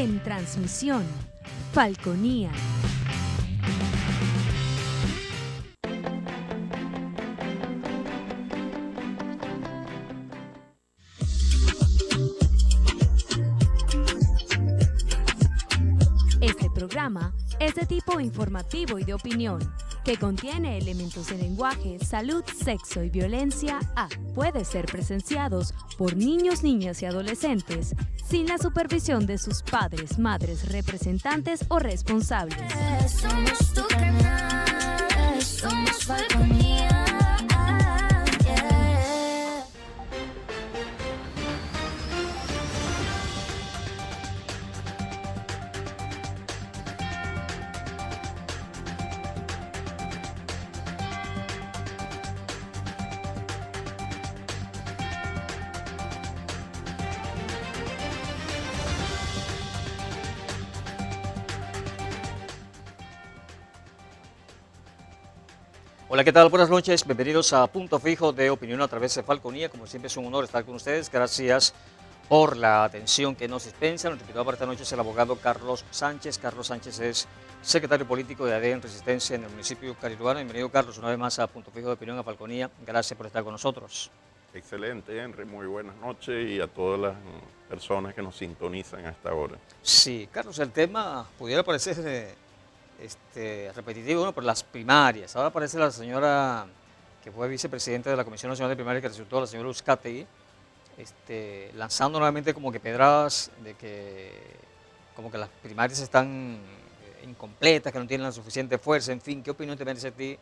En transmisión, Falconía. Este programa es de tipo informativo y de opinión, que contiene elementos de lenguaje, salud, sexo y violencia puede ser presenciados por niños, niñas y adolescentes sin la supervisión de sus padres, madres, representantes o responsables. Somos tu canal, somos Falconía. Hola, ¿qué tal? Buenas noches, bienvenidos a Punto Fijo de Opinión a través de Falconía. Como siempre es un honor estar con ustedes, gracias por la atención que nos dispensan. Nuestro invitado para esta noche es el abogado Carlos Sánchez. Carlos Sánchez es secretario político de ADN Resistencia en el municipio Cariruana. Bienvenido, Carlos, una vez más a Punto Fijo de Opinión a Falconía. Gracias por estar con nosotros. Excelente, Henry, muy buenas noches y a todas las personas que nos sintonizan a esta hora. Sí, Carlos, el tema pudiera parecer repetitivo, ¿no? Por las primarias. Ahora aparece la señora que fue vicepresidenta de la Comisión Nacional de Primarias, que resultó la señora Uzcategui, lanzando nuevamente como que pedradas de que como que las primarias están incompletas, que no tienen la suficiente fuerza. En fin, ¿qué opinión te merece a ti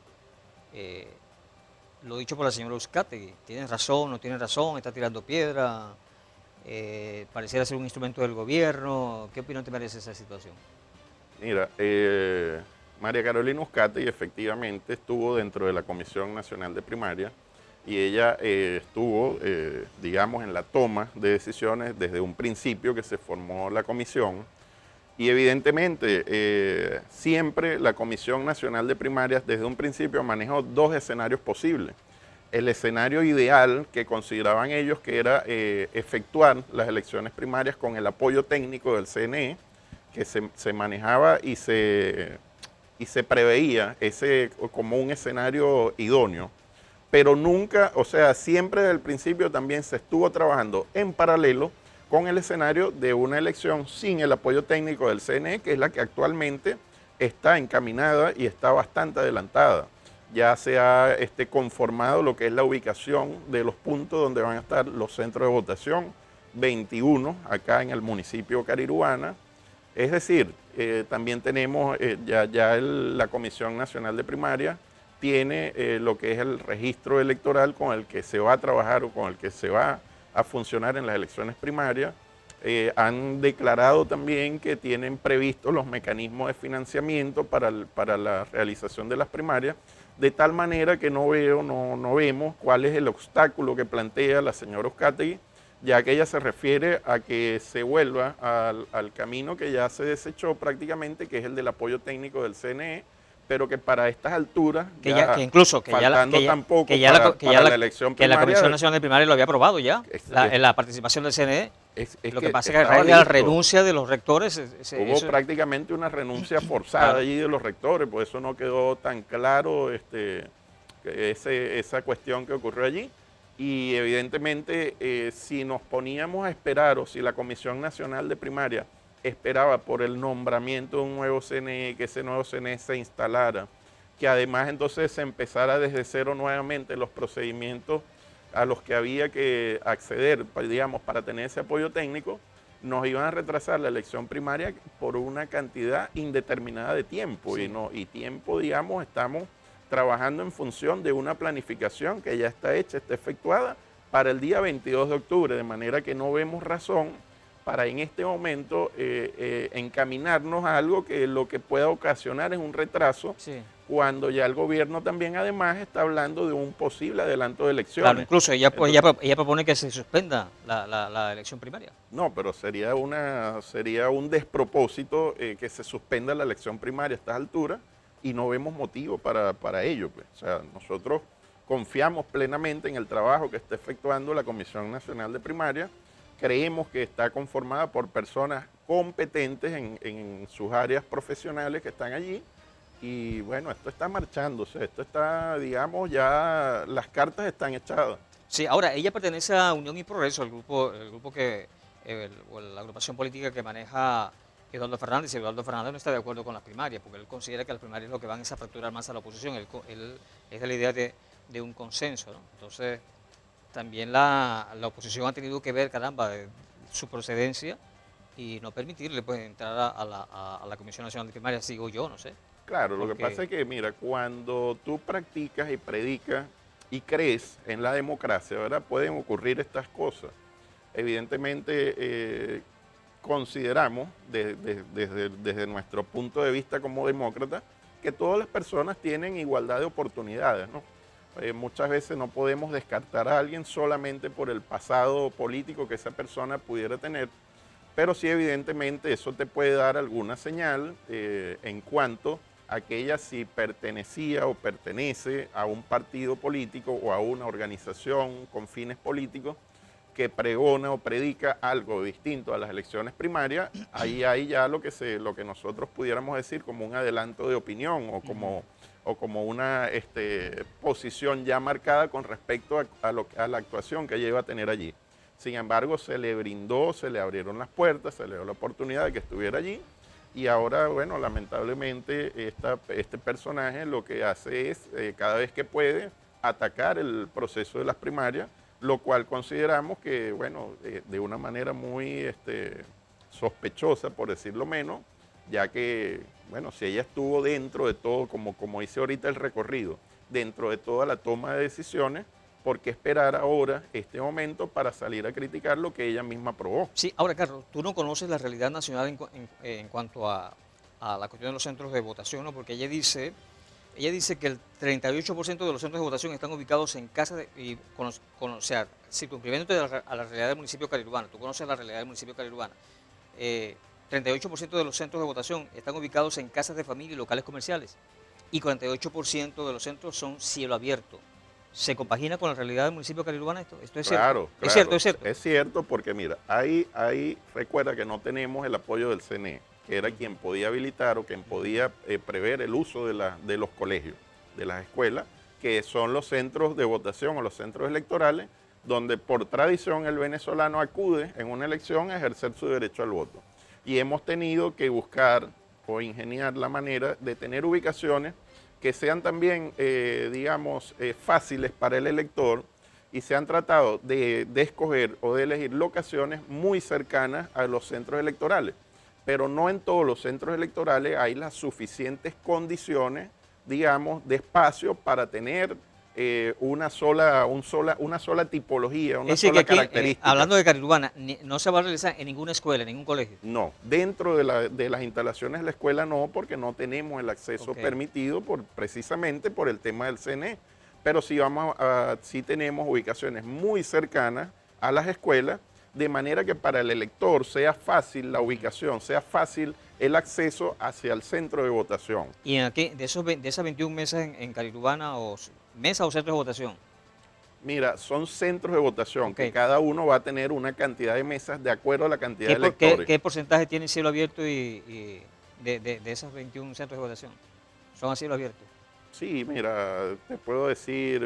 lo dicho por la señora Uzcategui? ¿Tienes razón, no tienes razón? ¿Está tirando piedra? ¿Pareciera ser un instrumento del gobierno? ¿Qué opinión te merece esa situación? Mira, María Carolina Uzcategui efectivamente estuvo dentro de la Comisión Nacional de Primaria y ella estuvo, digamos, en la toma de decisiones desde un principio que se formó la comisión y evidentemente siempre la Comisión Nacional de Primarias desde un principio manejó dos escenarios posibles. El escenario ideal que consideraban ellos que era efectuar las elecciones primarias con el apoyo técnico del CNE, que se manejaba y se preveía ese como un escenario idóneo, pero nunca, o sea, siempre desde el principio también se estuvo trabajando en paralelo con el escenario de una elección sin el apoyo técnico del CNE, que es la que actualmente está encaminada y está bastante adelantada. Ya se ha conformado lo que es la ubicación de los puntos donde van a estar los centros de votación, 21 acá en el municipio Cariruana. Es decir, también tenemos la Comisión Nacional de Primaria tiene lo que es el registro electoral con el que se va a trabajar o con el que se va a funcionar en las elecciones primarias. Han declarado también que tienen previstos los mecanismos de financiamiento para la realización de las primarias, de tal manera que no vemos cuál es el obstáculo que plantea la señora Uzcategui, ya que ella se refiere a que se vuelva al camino que ya se desechó prácticamente, que es el del apoyo técnico del CNE, pero que para estas alturas, la elección primaria, la Comisión Nacional de Primaria lo había aprobado ya, la participación del CNE. Lo que pasa es que a raíz de la renuncia de los rectores... Hubo prácticamente una renuncia forzada allí de los rectores, por eso no quedó tan claro esa cuestión que ocurrió allí. Y evidentemente si nos poníamos a esperar o si la Comisión Nacional de Primaria esperaba por el nombramiento de un nuevo CNE, que ese nuevo CNE se instalara, que además entonces se empezara desde cero nuevamente los procedimientos a los que había que acceder, digamos, para tener ese apoyo técnico, nos iban a retrasar la elección primaria por una cantidad indeterminada de tiempo. Sí. Y tiempo, digamos, estamos trabajando en función de una planificación que ya está hecha, está efectuada para el día 22 de octubre, de manera que no vemos razón para en este momento encaminarnos a algo que lo que pueda ocasionar es un retraso, sí, cuando ya el gobierno también además está hablando de un posible adelanto de elecciones. Claro, incluso ella propone que se suspenda la elección primaria. No, pero sería un despropósito que se suspenda la elección primaria a estas alturas y no vemos motivo para ello, pues. O sea, nosotros confiamos plenamente en el trabajo que está efectuando la Comisión Nacional de Primaria. Creemos que está conformada por personas competentes en sus áreas profesionales que están allí. Y bueno, esto está marchándose, esto está, digamos, ya las cartas están echadas. Sí, ahora, ella pertenece a Unión y Progreso, el grupo que, o la agrupación política que maneja Eduardo Fernández. Y Eduardo Fernández no está de acuerdo con las primarias, porque él considera que las primarias lo que van es a fracturar más a la oposición. Él es de la idea de un consenso, ¿no? Entonces, también la oposición ha tenido que ver, caramba, su procedencia y no permitirle pues entrar a la Comisión Nacional de Primarias, sigo yo, no sé. Claro, lo que Porque- pasa es que, mira, cuando tú practicas y predicas y crees en la democracia, ¿verdad? Pueden ocurrir estas cosas. Evidentemente, consideramos, desde nuestro punto de vista como demócratas, que todas las personas tienen igualdad de oportunidades, ¿no? Muchas veces no podemos descartar a alguien solamente por el pasado político que esa persona pudiera tener, pero sí evidentemente eso te puede dar alguna señal en cuanto a que ella si pertenecía o pertenece a un partido político o a una organización con fines políticos que pregona o predica algo distinto a las elecciones primarias. Ahí hay ya lo que nosotros pudiéramos decir como un adelanto de opinión o como una posición ya marcada con respecto a la actuación que ella iba a tener allí. Sin embargo, se le brindó, se le abrieron las puertas, se le dio la oportunidad de que estuviera allí. Y ahora, bueno, lamentablemente este personaje lo que hace es, cada vez que puede, atacar el proceso de las primarias, lo cual consideramos que, bueno, de una manera muy sospechosa, por decirlo menos, ya que, bueno, si ella estuvo dentro de todo, como dice ahorita el recorrido, dentro de toda la toma de decisiones, ¿por qué esperar ahora este momento para salir a criticar lo que ella misma aprobó? Sí, ahora, Carlos, tú no conoces la realidad nacional en cuanto a la cuestión de los centros de votación, ¿no? Porque ella dice que el 38% de los centros de votación están ubicados en casas o sea, circunscribiéndote a la realidad del municipio de Carirubana. Tú conoces la realidad del municipio de Carirubana. 38% de los centros de votación están ubicados en casas de familia y locales comerciales. Y 48% de los centros son cielo abierto. ¿Se compagina con la realidad del municipio de Carirubana esto? ¿Esto es Claro, cierto? claro. ¿Es cierto? ¿Es cierto? Es cierto porque mira, ahí recuerda que no tenemos el apoyo del CNE, que era quien podía habilitar o quien podía prever el uso de los colegios, de las escuelas, que son los centros de votación o los centros electorales, donde por tradición el venezolano acude en una elección a ejercer su derecho al voto. Y hemos tenido que buscar o ingeniar la manera de tener ubicaciones que sean también, digamos, fáciles para el elector, y se han tratado de escoger o de elegir locaciones muy cercanas a los centros electorales. Pero no en todos los centros electorales hay las suficientes condiciones, digamos, de espacio para tener una sola tipología, una Es decir, sola que aquí, característica. hablando de Carirubana, no se va a realizar en ninguna escuela, en ningún colegio. No, dentro de las instalaciones de la escuela no, porque no tenemos el acceso Ok. permitido precisamente por el tema del CNE. Pero sí tenemos ubicaciones muy cercanas a las escuelas, de manera que para el elector sea fácil la ubicación, sea fácil el acceso hacia el centro de votación. Y de esas 21 mesas en Carirubana, mesas o centros de votación. Mira, son centros de votación, Ok. que cada uno va a tener una cantidad de mesas de acuerdo a la cantidad de ¿Qué electores. porcentaje tiene cielo abierto y de esas 21 centros de votación? ¿Son a cielo abierto? Sí, mira, te puedo decir,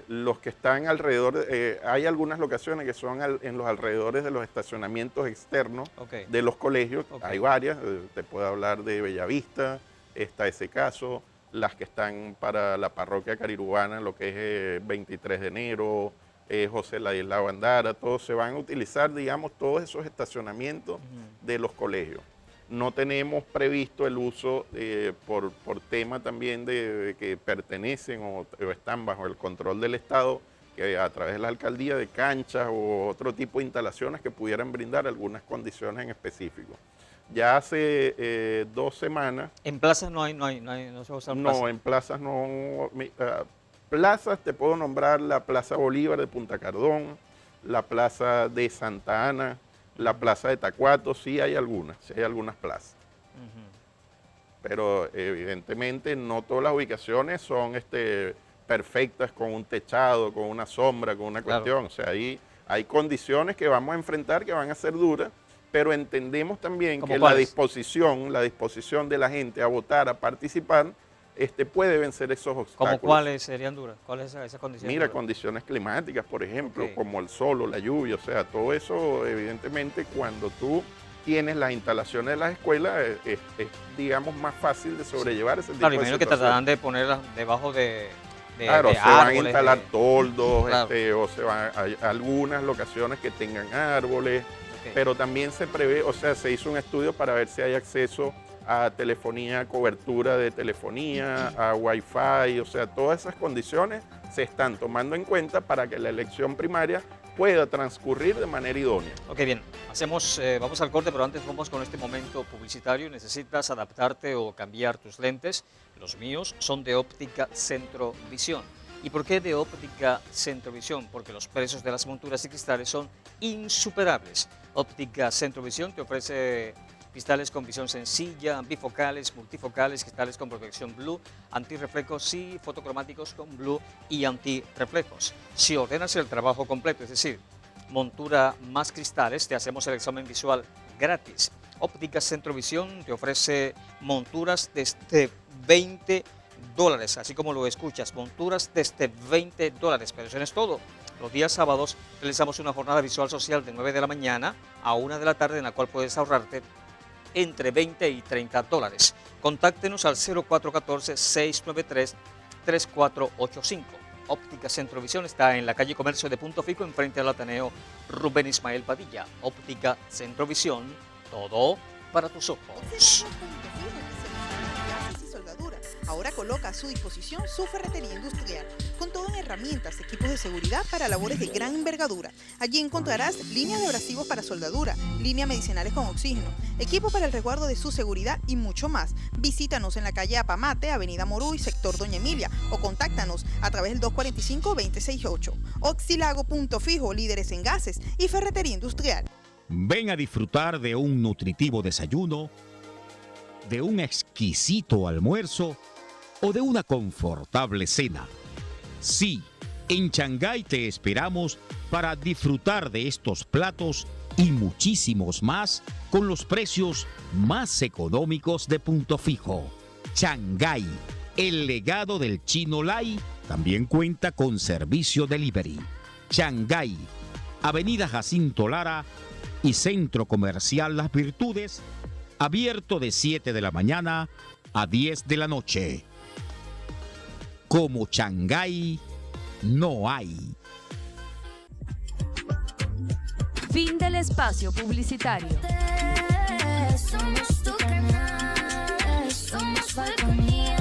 los que están alrededor, hay algunas locaciones que son en los alrededores de los estacionamientos externos Ok. de los colegios, Ok. hay varias, te puedo hablar de Bellavista, está ese caso, las que están para la parroquia carirubana, lo que es 23 de enero, José Ladislao Andara, todos se van a utilizar, digamos, todos esos estacionamientos de los colegios. No tenemos previsto el uso por tema también de que pertenecen o están bajo el control del Estado, que a través de la alcaldía, de canchas o otro tipo de instalaciones que pudieran brindar algunas condiciones en específico. Ya hace 2 semanas. En plazas no se va a usar plazas. No, en plazas no. Plazas te puedo nombrar la Plaza Bolívar de Punta Cardón, la Plaza de Santa Ana, la Plaza de Tacuato, sí hay algunas plazas. Pero evidentemente no todas las ubicaciones son perfectas, con un techado, con una sombra, con una Claro. cuestión. O sea, hay condiciones que vamos a enfrentar que van a ser duras, pero entendemos también ¿Cómo que cuáles? la disposición de la gente a votar, a participar, puede vencer esos ¿Cómo obstáculos. cuáles serían duras? ¿Cuáles son esas condiciones? Mira, duras? condiciones condiciones climáticas, por ejemplo, Ok. como el sol o la lluvia, o sea, todo eso, evidentemente, cuando tú tienes las instalaciones de las escuelas, es, digamos, más fácil de sobrellevar ese tipo Claro, de imagino que situaciones. tratarán de ponerlas debajo Claro, de se van a árboles, instalar toldos, Claro. o se van hay algunas locaciones que tengan árboles, Ok. pero también se prevé, o sea, se hizo un estudio para ver si hay acceso a telefonía, cobertura de telefonía, a Wi-Fi, o sea, todas esas condiciones se están tomando en cuenta para que la elección primaria pueda transcurrir de manera idónea. Ok, bien. Vamos al corte, pero antes vamos con este momento publicitario. Necesitas adaptarte o cambiar tus lentes. Los míos son de óptica Centrovisión. ¿Y por qué de óptica Centrovisión? Porque los precios de las monturas y cristales son insuperables. Óptica Centrovisión te ofrece cristales con visión sencilla, bifocales, multifocales, cristales con protección blue, antirreflejos y fotocromáticos con blue y antirreflejos. Si ordenas el trabajo completo, es decir, montura más cristales, te hacemos el examen visual gratis. Óptica Centrovisión te ofrece monturas desde $20, así como lo escuchas, monturas desde $20, pero eso no es todo. Los días sábados realizamos una jornada visual social de 9 de la mañana a 1 de la tarde en la cual puedes ahorrarte entre $20 y $30. Contáctenos al 0414-693-3485. Óptica Centrovisión está en la calle Comercio de Punto Fijo, enfrente al Ateneo Rubén Ismael Padilla. Óptica Centrovisión, todo para tus ojos. Y soldadura. Ahora coloca a su disposición su ferretería industrial, con todo en herramientas, equipos de seguridad para labores de gran envergadura. Allí encontrarás líneas de abrasivos para soldadura, líneas medicinales con oxígeno, equipo para el resguardo de su seguridad y mucho más. Visítanos en la calle Apamate, avenida Moruy, sector Doña Emilia, o contáctanos a través del 245-268. Oxilago Punto Fijo, líderes en gases y ferretería industrial. Ven a disfrutar de un nutritivo desayuno, de un exquisito almuerzo o de una confortable cena. Sí, en Shanghái te esperamos para disfrutar de estos platos y muchísimos más con los precios más económicos de Punto Fijo. Shanghái, el legado del chino Lai, también cuenta con servicio delivery. Shanghái, Avenida Jacinto Lara y Centro Comercial Las Virtudes, abierto de 7 de la mañana a 10 de la noche. Como Shanghái no hay. Fin del espacio publicitario. Somos tu canal, somos Falconía.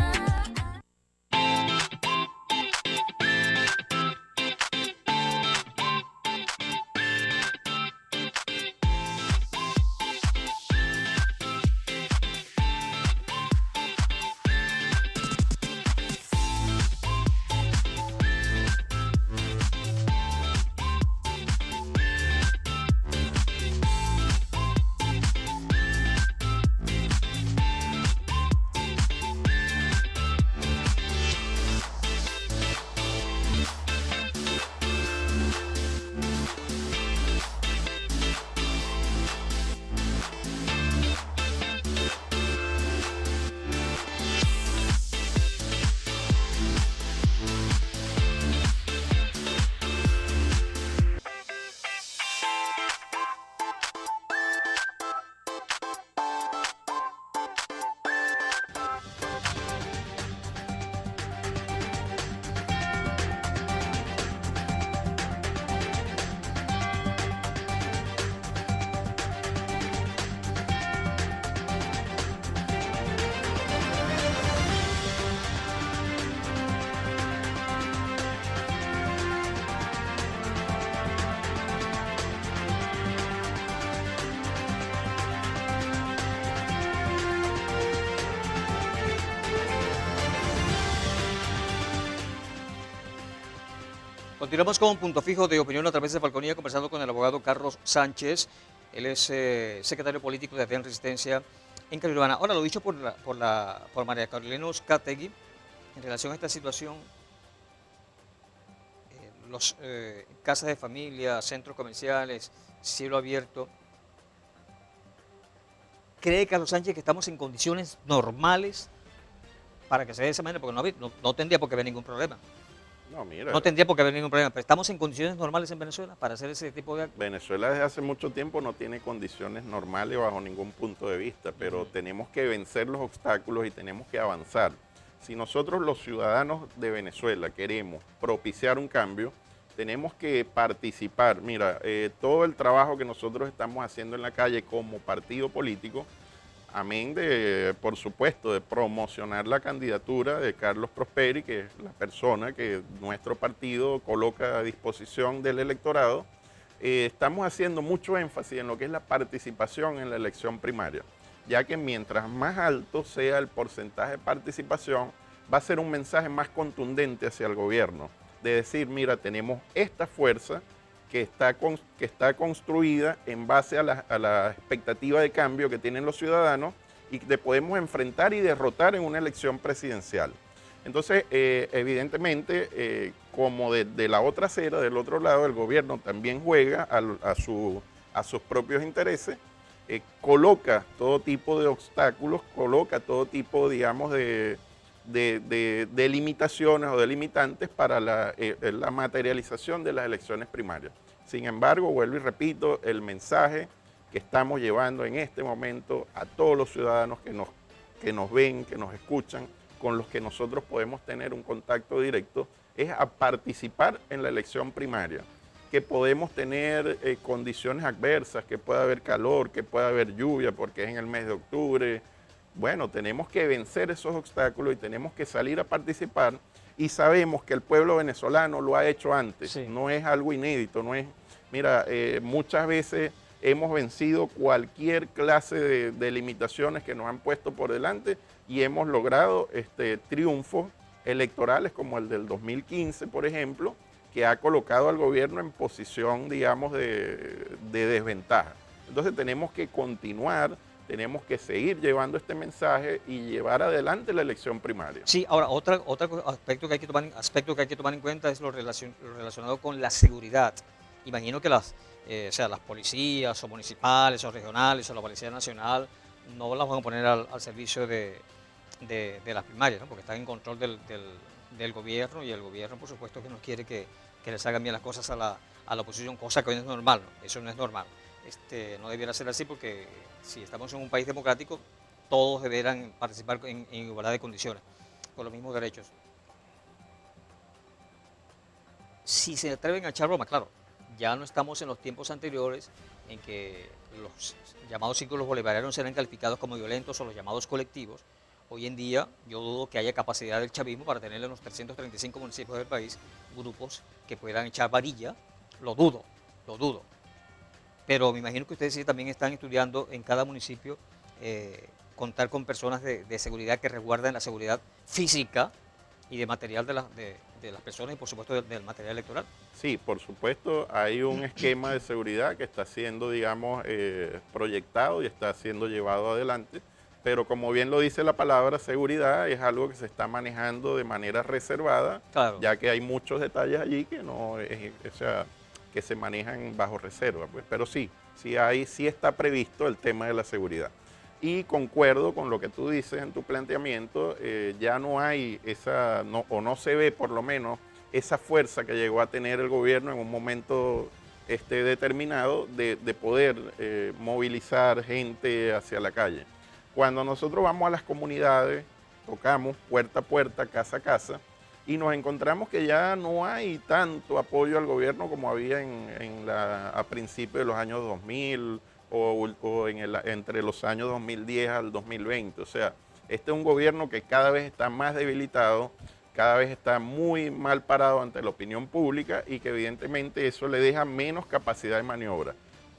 Continuamos con un punto fijo de opinión a través de Falconía, conversando con el abogado Carlos Sánchez. Él es secretario político de ADN Resistencia en Carolina. Ahora, lo dicho por María Carolina Uzcategui, en relación a esta situación, casas de familia, centros comerciales, cielo abierto, ¿Cree Carlos Sánchez que estamos en condiciones normales para que se dé de esa manera? Porque no tendría por qué haber ningún problema. No, mira, No tendría por qué haber ningún problema, pero estamos en condiciones normales en Venezuela para hacer ese tipo de actos. Venezuela desde hace mucho tiempo no tiene condiciones normales bajo ningún punto de vista, pero tenemos que vencer los obstáculos y tenemos que avanzar. Si nosotros los ciudadanos de Venezuela queremos propiciar un cambio, tenemos que participar. Mira, todo el trabajo que nosotros estamos haciendo en la calle como partido político, amén de, por supuesto, de promocionar la candidatura de Carlos Prosperi, que es la persona que nuestro partido coloca a disposición del electorado, estamos haciendo mucho énfasis en lo que es la participación en la elección primaria, ya que mientras más alto sea el porcentaje de participación, va a ser un mensaje más contundente hacia el gobierno, de decir, mira, tenemos esta fuerza que está construida en base a la expectativa de cambio que tienen los ciudadanos y que podemos enfrentar y derrotar en una elección presidencial. Entonces, evidentemente, como de la otra acera, del otro lado, el gobierno también juega a sus propios intereses, coloca todo tipo de obstáculos, coloca todo tipo, digamos, de limitaciones o de limitantes para la materialización de las elecciones primarias. Sin embargo, vuelvo y repito, el mensaje que estamos llevando en este momento a todos los ciudadanos que nos ven, que nos escuchan, con los que nosotros podemos tener un contacto directo, es a participar en la elección primaria, que podemos tener condiciones adversas, que pueda haber calor, que pueda haber lluvia porque es en el mes de octubre. Bueno, tenemos que vencer esos obstáculos y tenemos que salir a participar y sabemos que el pueblo venezolano lo ha hecho antes, Sí. No es algo inédito, no es, mira, muchas veces hemos vencido cualquier clase de limitaciones que nos han puesto por delante y hemos logrado triunfos electorales como el del 2015, por ejemplo, que ha colocado al gobierno en posición, digamos, de desventaja. Entonces tenemos que continuar, tenemos que seguir llevando este mensaje y llevar adelante la elección primaria. Sí, ahora, otro aspecto que hay que tomar en cuenta es lo relacionado con la seguridad. Imagino que las policías o municipales o regionales o la Policía Nacional no las van a poner al servicio de las primarias, ¿no? Porque están en control del gobierno y el gobierno, por supuesto, que no quiere que les hagan bien las cosas a la oposición, cosa que hoy no es normal, ¿no? Eso no es normal. No debiera ser así porque si estamos en un país democrático, todos deberán participar en igualdad de condiciones, con los mismos derechos. Si se atreven a echar broma, claro, ya no estamos en los tiempos anteriores en que los llamados círculos bolivarianos eran calificados como violentos o los llamados colectivos. Hoy en día yo dudo que haya capacidad del chavismo para tener en los 335 municipios del país grupos que puedan echar varilla. Lo dudo. Pero me imagino que ustedes sí también están estudiando en cada municipio contar con personas de seguridad que resguarden la seguridad física y de material de las personas y por supuesto del material electoral. Sí, por supuesto, hay un esquema de seguridad que está siendo, digamos, proyectado y está siendo llevado adelante, pero como bien lo dice la palabra, seguridad es algo que se está manejando de manera reservada, Claro. ya que hay muchos detalles allí que no es, que se manejan bajo reserva, pues. Pero sí está previsto el tema de la seguridad. Y concuerdo con lo que tú dices en tu planteamiento, ya no hay no se ve por lo menos esa fuerza que llegó a tener el gobierno en un momento determinado de poder movilizar gente hacia la calle. Cuando nosotros vamos a las comunidades, tocamos puerta a puerta, casa a casa, y nos encontramos que ya no hay tanto apoyo al gobierno como había a principios de los años 2000 o entre los años 2010 al 2020. O sea, este es un gobierno que cada vez está más debilitado, cada vez está muy mal parado ante la opinión pública y que evidentemente eso le deja menos capacidad de maniobra.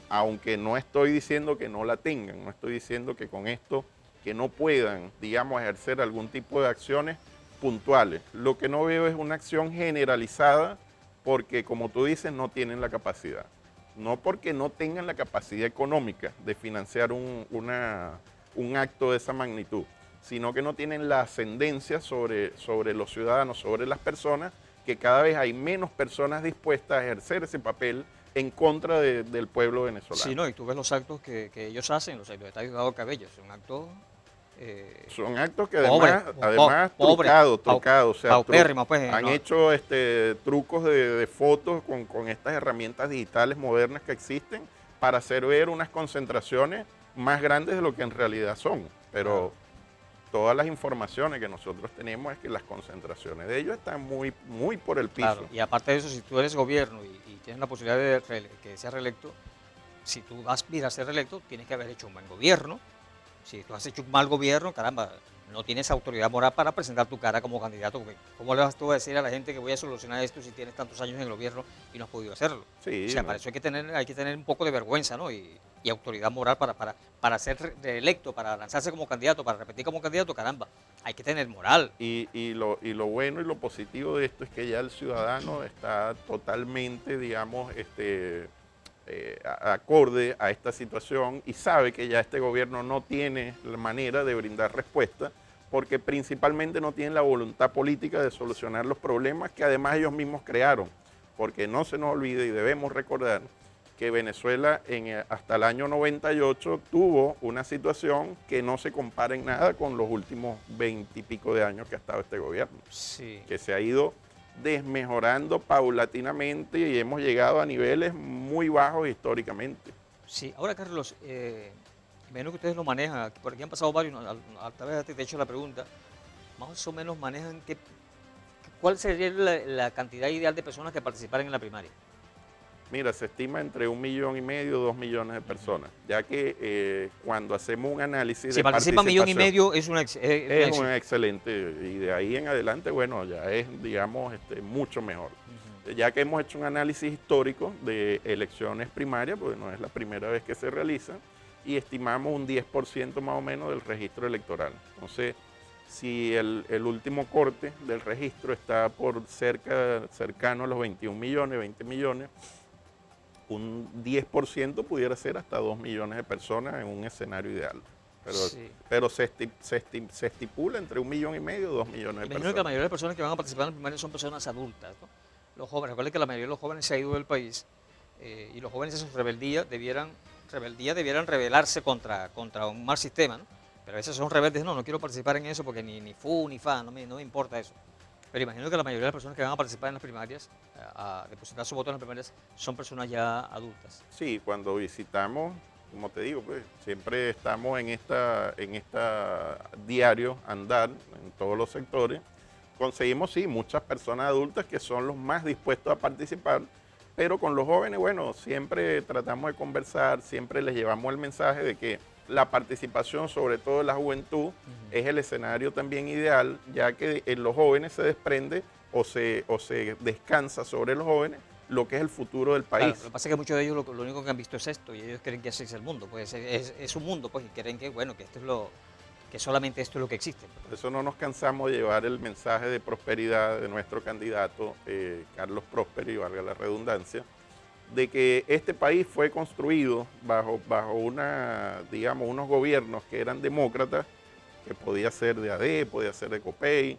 Aunque no estoy diciendo que no la tengan, no estoy diciendo que con esto que no puedan, digamos, ejercer algún tipo de acciones puntuales. Lo que no veo es una acción generalizada porque, como tú dices, no tienen la capacidad. No porque no tengan la capacidad económica de financiar un acto de esa magnitud, sino que no tienen la ascendencia sobre los ciudadanos, sobre las personas, que cada vez hay menos personas dispuestas a ejercer ese papel en contra del pueblo venezolano. Sí, no, y tú ves los actos que ellos hacen, los estadios de Cabello, son actos... Son actos que pobre, además pobre, trucados, o sea, paupérrimos, pues, han no. hecho trucos de fotos con estas herramientas digitales modernas que existen para hacer ver unas concentraciones más grandes de lo que en realidad son. Pero todas las informaciones que nosotros tenemos es que las concentraciones de ellos están muy, muy por el piso. Claro, y aparte de eso, si tú eres gobierno y tienes la posibilidad de que seas reelecto, si tú vas a ir a ser reelecto, tienes que haber hecho un buen gobierno. Si tú has hecho un mal gobierno, caramba, no tienes autoridad moral para presentar tu cara como candidato. ¿Cómo le vas tú a decir a la gente que voy a solucionar esto si tienes tantos años en el gobierno y no has podido hacerlo? Sí, O sea, ¿no? para eso hay que tener un poco de vergüenza, ¿no? Y autoridad moral para ser reelecto, para lanzarse como candidato, para repetir como candidato, caramba, hay que tener moral. Y lo bueno y lo positivo de esto es que ya el ciudadano está totalmente, digamos, acorde a esta situación y sabe que ya este gobierno no tiene la manera de brindar respuesta porque principalmente no tienen la voluntad política de solucionar los problemas que además ellos mismos crearon. Porque no se nos olvide y debemos recordar que Venezuela hasta el año 98 tuvo una situación que no se compara en nada con los últimos 20 y pico de años que ha estado este gobierno. Sí. Que se ha ido desmejorando paulatinamente y hemos llegado a niveles muy bajos históricamente. Sí, ahora Carlos, menos que ustedes lo manejan, por aquí han pasado varios, tal vez te he hecho la pregunta, más o menos manejan ¿cuál sería la cantidad ideal de personas que participaran en la primaria? Mira, se estima entre 1,5 millones, 2 millones de personas, ya que cuando hacemos un análisis si de participa 1,5 millones es un es un excelente, y de ahí en adelante, bueno, ya es, digamos, mucho mejor. Ya que hemos hecho un análisis histórico de elecciones primarias, porque no es la primera vez que se realiza, y estimamos un 10% más o menos del registro electoral. Entonces, si el último corte del registro está por cercano a los 21 millones, 20 millones, un 10% pudiera ser hasta 2 millones de personas en un escenario ideal. Pero se estipula entre 1,5 millones y 2 millones de Imagino personas. que la mayoría de las personas que van a participar en la primaria son personas adultas, ¿no? Los jóvenes, recuerden que la mayoría de los jóvenes se ha ido del país y los jóvenes en su rebeldía debieran rebelarse contra un mal sistema, ¿no? Pero a veces son rebeldes, no quiero participar en eso porque ni fu ni fa, no me importa eso. Pero imagino que la mayoría de las personas que van a participar en las primarias, a depositar su voto en las primarias, son personas ya adultas. Sí, cuando visitamos, como te digo, pues siempre estamos en esta diario andar en todos los sectores. Conseguimos, sí, muchas personas adultas que son los más dispuestos a participar, pero con los jóvenes, bueno, siempre tratamos de conversar, siempre les llevamos el mensaje de que la participación, sobre todo de la juventud, es el escenario también ideal, ya que en los jóvenes se desprende o se descansa sobre los jóvenes lo que es el futuro del país. Claro, lo que pasa es que muchos de ellos lo único que han visto es esto y ellos creen que así es el mundo, pues es un mundo, pues, y creen que, bueno, que solamente esto es lo que existe. Por eso no nos cansamos de llevar el mensaje de prosperidad de nuestro candidato, Carlos Prósperi, valga la redundancia, de que este país fue construido bajo unos gobiernos que eran demócratas, que podía ser de AD, podía ser de COPEI,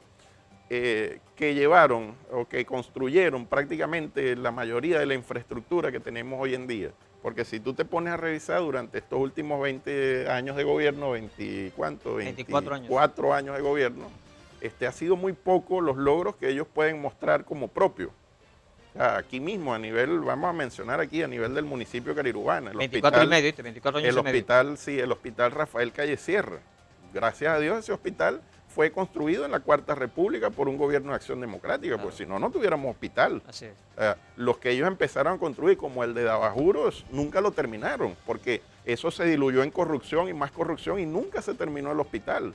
que llevaron o que construyeron prácticamente la mayoría de la infraestructura que tenemos hoy en día. Porque si tú te pones a revisar durante estos últimos 20 años de gobierno, 24 años de gobierno, ha sido muy poco los logros que ellos pueden mostrar como propios. Aquí mismo, vamos a mencionar aquí a nivel del municipio de Carirubana. 24 años y medio. El hospital Rafael Calle Sierra. Gracias a Dios ese hospital fue construido en la Cuarta República por un gobierno de Acción Democrática, Claro. pues si no tuviéramos hospital. Así es. Los que ellos empezaron a construir, como el de Davajuros, nunca lo terminaron, porque eso se diluyó en corrupción y más corrupción y nunca se terminó el hospital.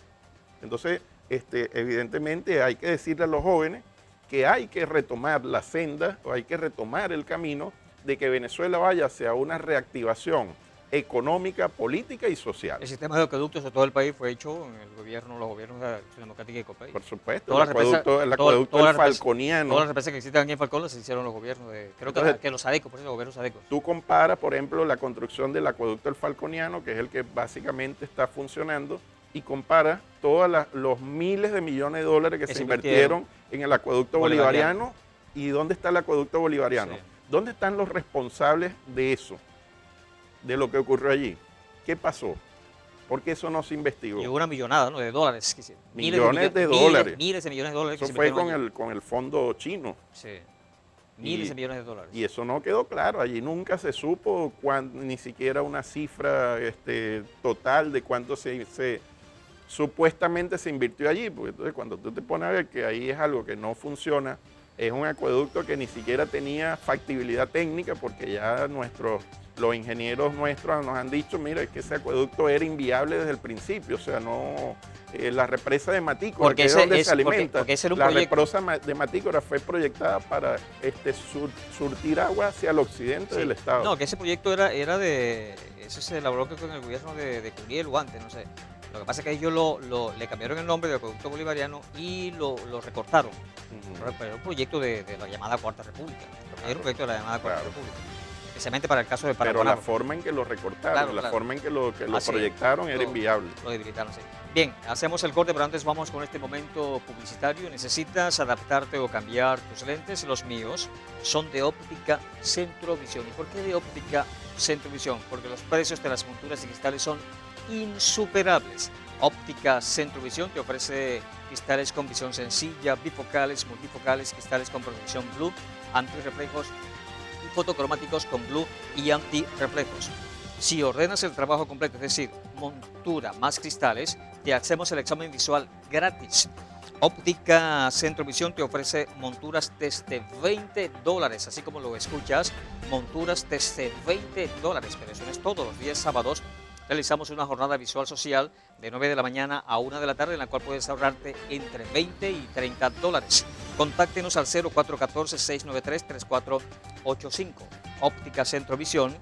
Entonces, evidentemente hay que decirle a los jóvenes que hay que retomar la senda o hay que retomar el camino de que Venezuela vaya hacia una reactivación económica, política y social. El sistema de acueductos de todo el país fue hecho en los gobiernos de Acción Democrática y COPEI. Por supuesto, Todas el las acueducto del Falconiano. Todas las represas que existen aquí en Falcón las hicieron los gobiernos que los ADECOS, por eso los gobiernos ADECOS. Tú comparas, por ejemplo, la construcción del acueducto del Falconiano, que es el que básicamente está funcionando, y comparas todos los miles de millones de dólares que se invirtieron en el acueducto bolivariano. ¿Y dónde está el acueducto bolivariano? Sí. ¿Dónde están los responsables de eso? De lo que ocurrió allí. ¿Qué pasó? ¿Por qué eso no se investigó? Y una millonada, ¿no?, de dólares. Millones de dólares. Miles de millones de dólares. Eso que se fue metieron allí. con el fondo chino. Sí. Miles de millones de dólares. Y eso no quedó claro. Allí nunca se supo ni siquiera una cifra total de cuánto supuestamente se invirtió allí. Porque entonces cuando tú te pones a ver que ahí es algo que no funciona, es un acueducto que ni siquiera tenía factibilidad técnica, porque ya los ingenieros nuestros nos han dicho, mira, que ese acueducto era inviable desde el principio. O sea, no... la represa de Matícora, que es donde se alimenta, porque ese era un la proyecto. represa de Matícora fue proyectada para surtir agua hacia el occidente del estado. No, que ese proyecto ese se elaboró con el gobierno de Curiel o antes, no sé. Lo que pasa es que ellos le cambiaron el nombre del acueducto bolivariano y lo recortaron. Pero era un proyecto de la llamada Cuarta República. Era un proyecto de la llamada Cuarta República. Especialmente para el caso de Paraguay. Pero la forma en que lo recortaron, forma en que lo proyectaron era inviable. Lo debilitaron, sí. Bien, hacemos el corte, pero antes vamos con este momento publicitario. ¿Necesitas adaptarte o cambiar tus lentes? Los míos son de Óptica Centrovisión. ¿Y por qué de Óptica Centrovisión? Porque los precios de las monturas y cristales son insuperables. Óptica Centrovisión te ofrece cristales con visión sencilla, bifocales, multifocales, cristales con protección blue, antirreflejos, fotocromáticos con blue y antirreflejos. Si ordenas el trabajo completo, es decir, montura más cristales, te hacemos el examen visual gratis. Óptica Centrovisión te ofrece monturas desde $20, así como lo escuchas, monturas desde $20, pero eso no es todo. Los días sábados realizamos una jornada visual social de 9 de la mañana a 1 de la tarde, en la cual puedes ahorrarte entre $20 y $30. Contáctenos al 0414-693-3485. Óptica Centrovisión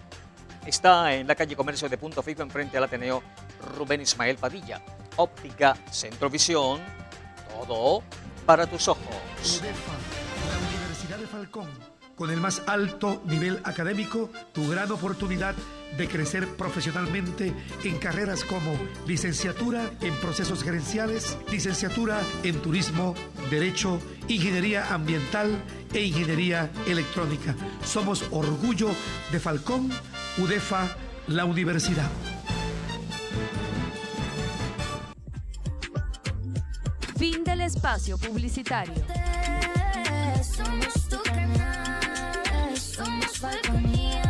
está en la calle Comercio de Punto Fijo, enfrente al Ateneo Rubén Ismael Padilla. Óptica Centrovisión, todo para tus ojos. UDEFA, la Universidad de Falcón, con el más alto nivel académico, tu gran oportunidad de crecer profesionalmente en carreras como licenciatura en procesos gerenciales, licenciatura en turismo, derecho, ingeniería ambiental e ingeniería electrónica. Somos orgullo de Falcón, UDEFA, la universidad. Fin del espacio publicitario. Somos tu canal, somos Falconía.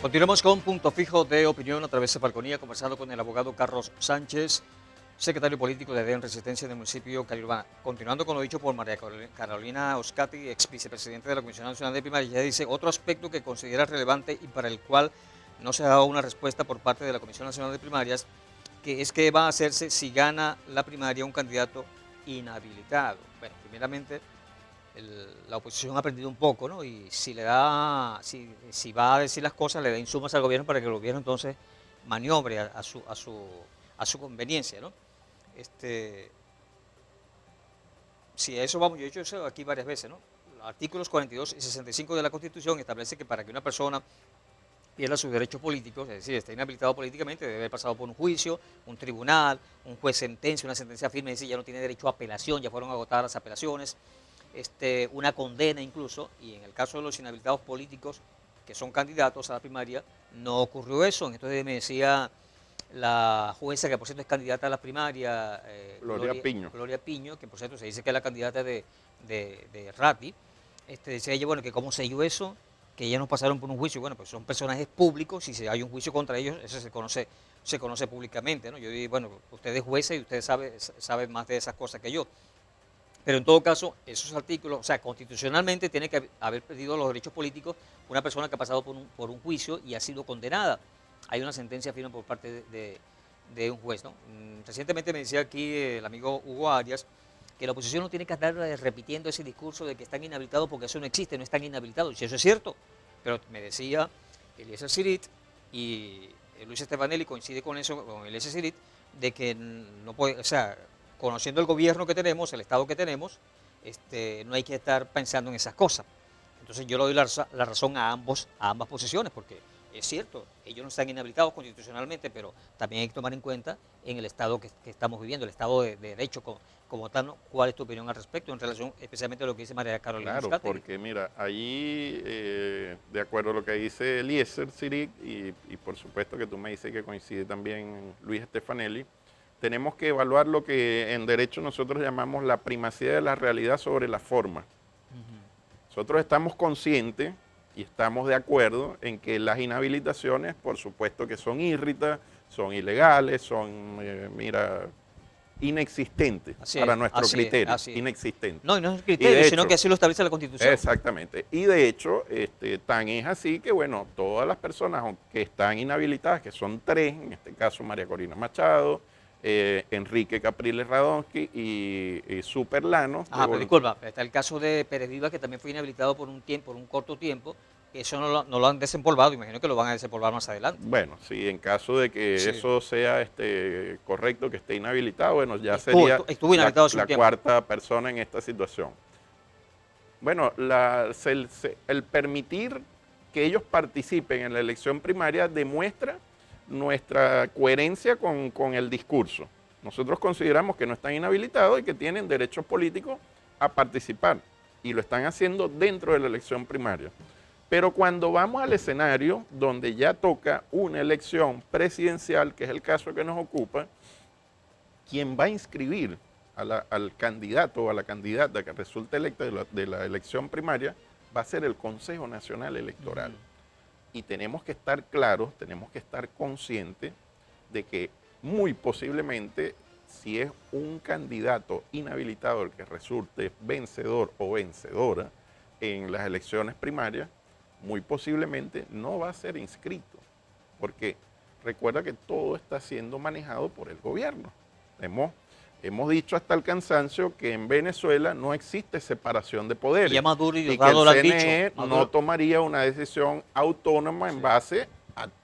Continuamos con Punto Fijo de Opinión a través de Falconía, conversando con el abogado Carlos Sánchez, secretario político de DEN Resistencia del municipio Cali-Urbana. Continuando con lo dicho por María Carolina Oscati, ex vicepresidente de la Comisión Nacional de Primaria, ella dice otro aspecto que considera relevante y para el cual no se ha dado una respuesta por parte de la Comisión Nacional de Primarias, que es que va a hacerse si gana la primaria un candidato inhabilitado. Bueno, primeramente, la oposición ha aprendido un poco, ¿no? Y si va a decir las cosas, le da insumos al gobierno para que el gobierno entonces maniobre a su conveniencia, ¿no? Si a eso vamos, yo he hecho eso aquí varias veces, ¿no? Los artículos 42 y 65 de la Constitución establece que para que una persona pierda sus derechos políticos, es decir, esté inhabilitado políticamente, debe haber pasado por un juicio, un tribunal, un juez sentencia, una sentencia firme, es decir, ya no tiene derecho a apelación, ya fueron agotadas las apelaciones, una condena incluso, y en el caso de los inhabilitados políticos que son candidatos a la primaria, no ocurrió eso. Entonces me decía la jueza, que por cierto es candidata a la primaria, Gloria Piño, que por cierto se dice que es la candidata de Ratti, decía ella, bueno, que cómo se dio eso, que ellas no pasaron por un juicio. Bueno, pues son personajes públicos, y si hay un juicio contra ellos, eso se conoce públicamente, ¿no? Yo digo, bueno, usted es jueza y usted sabe más de esas cosas que yo. Pero en todo caso, esos artículos, o sea, constitucionalmente tiene que haber perdido los derechos políticos una persona que ha pasado por un juicio y ha sido condenada. Hay una sentencia firme por parte de un juez, ¿no? Recientemente me decía aquí el amigo Hugo Arias que la oposición no tiene que estar repitiendo ese discurso de que están inhabilitados, porque eso no existe, no están inhabilitados. Y si eso es cierto, pero me decía Eliezer Sirit, y Luis Estefanelli coincide con eso, con Eliezer Sirit, de que no puede, o sea, conociendo el gobierno que tenemos, el Estado que tenemos, no hay que estar pensando en esas cosas. Entonces yo le doy la razón a ambas posiciones, porque es cierto, ellos no están inhabilitados constitucionalmente, pero también hay que tomar en cuenta en el Estado que estamos viviendo, el Estado de Derecho como tal, ¿no? ¿Cuál es tu opinión al respecto en relación especialmente a lo que dice María Carolina Claro, Moscatelli? porque mira, ahí, de acuerdo a lo que dice Eliezer Sirit, y por supuesto que tú me dices que coincide también Luis Estefanelli, tenemos que evaluar lo que en derecho nosotros llamamos la primacía de la realidad sobre la forma. Nosotros estamos conscientes y estamos de acuerdo en que las inhabilitaciones, por supuesto que son írritas, son ilegales, son, inexistentes para nuestro criterio. Inexistentes. No, y no es el criterio, sino que así lo establece la Constitución. Exactamente. Y de hecho, tan es así que, bueno, todas las personas que están inhabilitadas, que son 3, en este caso María Corina Machado, Enrique Capriles Radonsky y Superlano. Pero disculpa, está el caso de Pérez Viva, que también fue inhabilitado por un corto tiempo, que eso no lo han desempolvado, imagino que lo van a desempolvar más adelante. Bueno, sí, en caso de que eso sea correcto, que esté inhabilitado, bueno, ya sería la cuarta persona en esta situación. Bueno, el permitir que ellos participen en la elección primaria demuestra nuestra coherencia con el discurso. Nosotros consideramos que no están inhabilitados y que tienen derechos políticos a participar, y lo están haciendo dentro de la elección primaria. Pero cuando vamos al escenario donde ya toca una elección presidencial, que es el caso que nos ocupa, quien va a inscribir al candidato o a la candidata que resulte electa de la elección primaria va a ser el Consejo Nacional Electoral. Y tenemos que estar claros, tenemos que estar conscientes de que muy posiblemente, si es un candidato inhabilitado el que resulte vencedor o vencedora en las elecciones primarias, muy posiblemente no va a ser inscrito, porque recuerda que todo está siendo manejado por el gobierno. Hemos dicho hasta el cansancio que en Venezuela no existe separación de poderes. Y Maduro y que el CNE no tomaría una decisión autónoma en base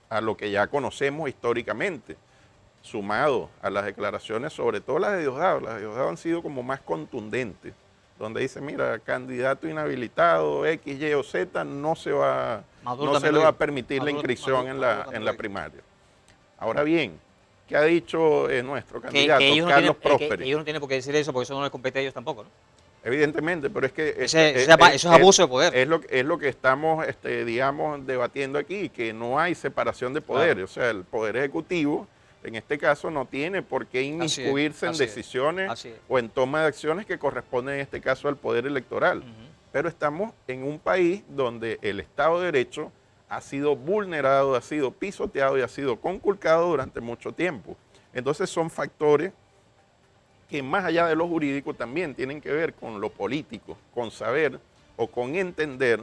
a lo que ya conocemos históricamente, sumado a las declaraciones, sobre todo las de Diosdado. Las de Diosdado han sido como más contundentes, donde dice, mira, candidato inhabilitado, X, Y o Z, no se le va a permitir la inscripción en la primaria. Ahora bien, ¿qué ha dicho nuestro candidato, Carlos Prósperi? Ellos no tienen por qué decir eso, porque eso no les compete a ellos tampoco, ¿no? Evidentemente, pero es que eso es abuso de poder. Es lo que estamos, digamos, debatiendo aquí, que no hay separación de poderes. Claro. O sea, el Poder Ejecutivo, en este caso, no tiene por qué inmiscuirse en decisiones o en toma de acciones que corresponden, en este caso, al Poder Electoral. Pero estamos en un país donde el Estado de Derecho ha sido vulnerado, ha sido pisoteado y ha sido conculcado durante mucho tiempo. Entonces son factores que más allá de lo jurídico también tienen que ver con lo político, con saber o con entender